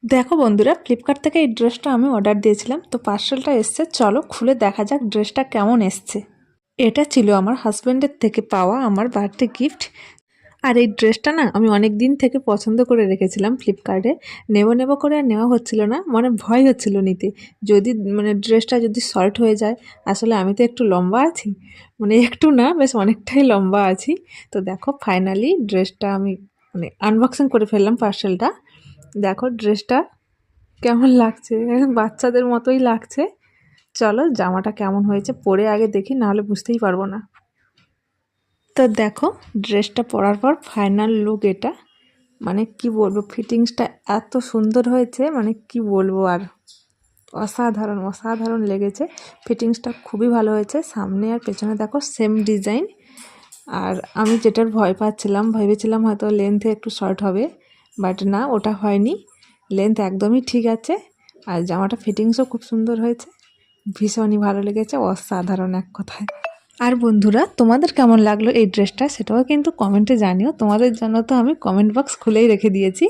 দেখো বন্ধুরা, ফ্লিপকার্ট থেকে এই ড্রেসটা আমি অর্ডার দিয়েছিলাম, তো পার্সেলটা এসছে। চলো খুলে দেখা যাক ড্রেসটা কেমন এসছে। এটা ছিল আমার হাজব্যান্ডের থেকে পাওয়া আমার বার্থডে গিফট। আর এই ড্রেসটা না আমি অনেক দিন থেকে পছন্দ করে রেখেছিলাম ফ্লিপকার্টে। নেব নেব করে আর নেওয়া হচ্ছিল না, মানে ভয় হচ্ছিল নিতে। যদি ড্রেসটা যদি শর্ট হয়ে যায়। আসলে আমি তো একটু লম্বা আছি, মানে একটু না, বেশ অনেকটাই লম্বা আছি। তো দেখো ফাইনালি ড্রেসটা আমি আনবক্সিং করে ফেললাম পার্সেলটা। দেখো ড্রেসটা কেমন লাগছে, একদম বাচ্চাদের মতোই লাগছে। চলো জামাটা কেমন হয়েছে পরে আগে দেখি, নাহলে বুঝতেই পারবো না। তো দেখো ড্রেসটা পরার পর ফাইনাল লুক এটা। মানে কি বলবো, ফিটিংসটা এত সুন্দর হয়েছে, মানে কি বলবো আর। অসাধারণ অসাধারণ লেগেছে। ফিটিংসটা খুবই ভালো হয়েছে। সামনে আর পেছনে দেখো সেম ডিজাইন। আর আমি যেটার ভয় পাচ্ছিলাম, ভেবেছিলাম হয়তো লেন্থে একটু শর্ট হবে, বাট না, ওটা হয়নি। লেন্থ একদমই ঠিক আছে। আর জামাটা ফিটিংসও খুব সুন্দর হয়েছে। ভীষণই ভালো লেগেছে, অসাধারণ এক কথায়। আর বন্ধুরা, তোমাদের কেমন লাগলো এই ড্রেসটা সেটাও কিন্তু কমেন্টে জানিও। তোমাদের জন্য তো আমি কমেন্ট বক্স খুলেই রেখে দিয়েছি।